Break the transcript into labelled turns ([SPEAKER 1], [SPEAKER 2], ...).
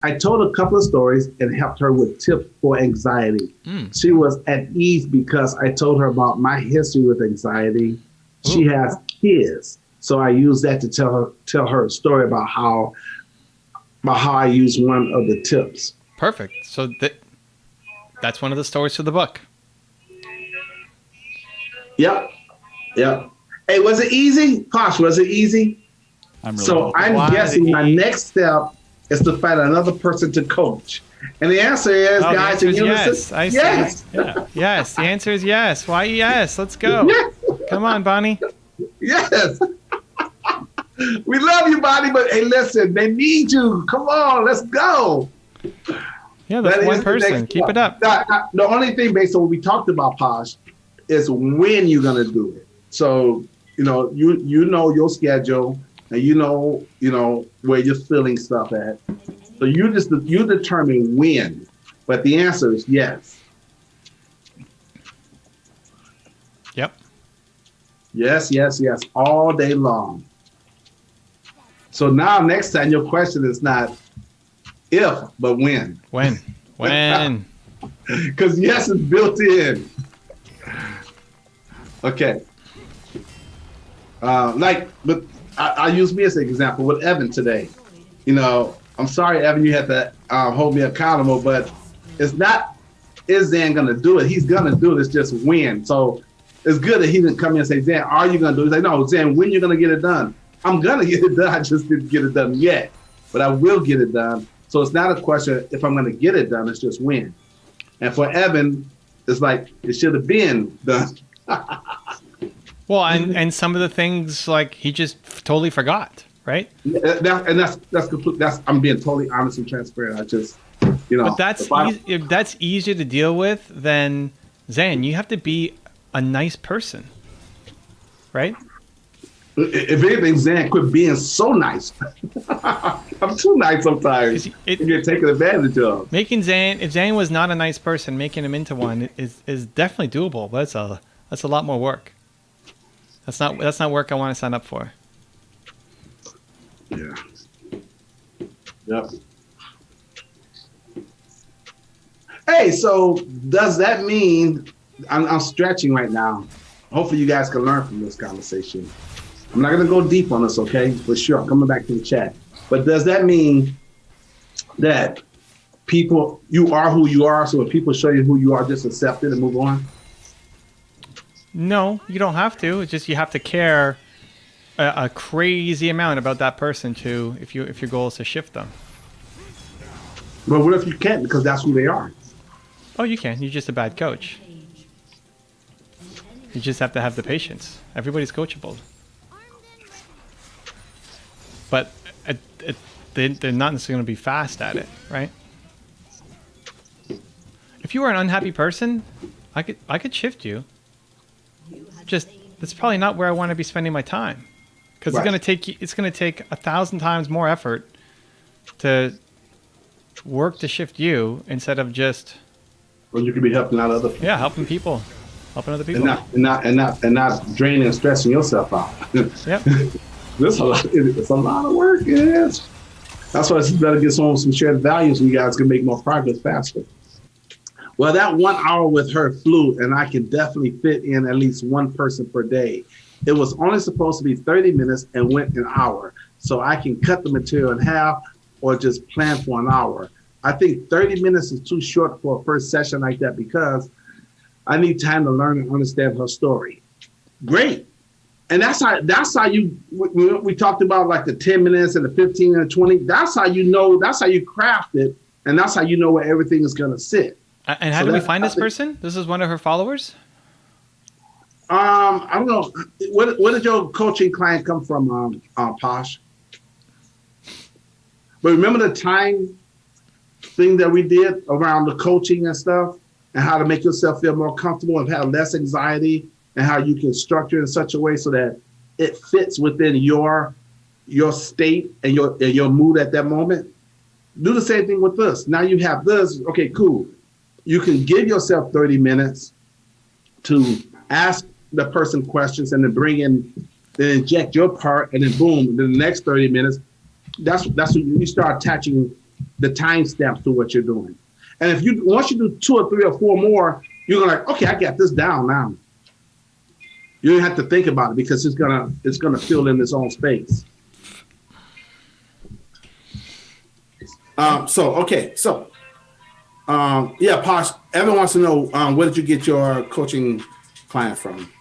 [SPEAKER 1] I told a couple of stories and helped her with tips for anxiety.
[SPEAKER 2] Mm.
[SPEAKER 1] She was at ease because I told her about my history with anxiety. She
[SPEAKER 2] Ooh.
[SPEAKER 1] has kids, so I used that to tell her a story about how I use one of the tips.
[SPEAKER 2] Perfect. So that's one of the stories for the book.
[SPEAKER 1] Yep. Hey, was it easy? Posh, was it easy?
[SPEAKER 3] I'm
[SPEAKER 1] guessing my next step is to find another person to coach. And the answer is, guys,
[SPEAKER 2] the answer is yes.
[SPEAKER 1] Yes.
[SPEAKER 2] Yeah. Yes. The answer is yes. Why yes? Let's go.
[SPEAKER 1] Yes.
[SPEAKER 2] Come on, Bonnie.
[SPEAKER 1] Yes. We love you, Bonnie, but hey, listen, they need you. Come on, let's go.
[SPEAKER 2] Yeah, that's one person. Keep it up.
[SPEAKER 1] The only thing based on what we talked about, Posh, is when you're gonna do it. So, you know your schedule, and you know where you're filling stuff at. So you determine when, but the answer is yes.
[SPEAKER 2] Yep.
[SPEAKER 1] Yes, all day long. So now next time your question is not if, but when.
[SPEAKER 2] When?
[SPEAKER 1] Because yes is built in. Okay. But I use me as an example with Evan today. I'm sorry, Evan, you had to hold me accountable, but it's not, is Zayn going to do it? He's going to do it. It's just when. So it's good that he didn't come in and say, Zayn, are you going to do it? He's like, no, Zayn, when you going to get it done? I'm going to get it done. I just didn't get it done yet, but I will get it done. So it's not a question if I'm going to get it done. It's just when. And for Evan, it's like, it should have been done.
[SPEAKER 2] Well, and some of the things, like, he just totally forgot, right?
[SPEAKER 1] That's complete. I'm being totally honest and transparent. I just,
[SPEAKER 2] But that's easier to deal with than Zayn. You have to be a nice person, right?
[SPEAKER 1] If anything, Zayn quit being so nice. I'm too nice sometimes. You get taken advantage of.
[SPEAKER 2] If Zayn was not a nice person, making him into one is definitely doable. But that's a lot more work. That's not work I want to sign up for.
[SPEAKER 1] Yeah. Yep. Hey, so does that mean I'm stretching right now? Hopefully you guys can learn from this conversation. I'm not going to go deep on this, okay? For sure. I'm coming back to the chat. But does that mean that you are who you are, so if people show you who you are, just accept it and move on?
[SPEAKER 2] No, you don't have to. It's just you have to care a crazy amount about that person if your goal is to shift them.
[SPEAKER 1] But what if you can't because that's who they are?
[SPEAKER 2] Oh, you can. You're just a bad coach. You just have to have the patience. Everybody's coachable. But they're not necessarily going to be fast at it, right? If you were an unhappy person, I could shift you. Just that's probably not where I want to be spending my time, because it's going to take 1,000 times more effort to work to shift you instead of just.
[SPEAKER 1] Well, you could be helping out other people.
[SPEAKER 2] Yeah, helping other people,
[SPEAKER 1] and not draining and stressing yourself out.
[SPEAKER 2] Yep.
[SPEAKER 1] It's a lot of work. It is. That's why it's better to get some shared values, and you guys can make more progress faster. Well, that 1 hour with her flew, and I can definitely fit in at least one person per day. It was only supposed to be 30 minutes and went an hour. So I can cut the material in half or just plan for an hour. I think 30 minutes is too short for a first session like that because I need time to learn and understand her story. Great. And that's how we talked about like the 10 minutes and the 15 and the 20. That's how you craft it. And that's how you know where everything is going to sit.
[SPEAKER 2] And how do we find this person? This is one of her followers?
[SPEAKER 1] I don't know. Where did your coaching client come from, Posh? But remember the time thing that we did around the coaching and stuff and how to make yourself feel more comfortable and have less anxiety and how you can structure it in such a way so that it fits within your state and your mood at that moment? Do the same thing with this. Now you have this. Okay, cool. You can give yourself 30 minutes to ask the person questions and then inject your part, and then boom, the next 30 minutes, that's when you start attaching the timestamps to what you're doing. And if you once you do 2 or 3 or 4 more, you're gonna like, okay, I got this down now. You don't have to think about it because it's gonna fill in its own space.
[SPEAKER 3] Yeah, Posh, everyone wants to know, where did you get your coaching client from?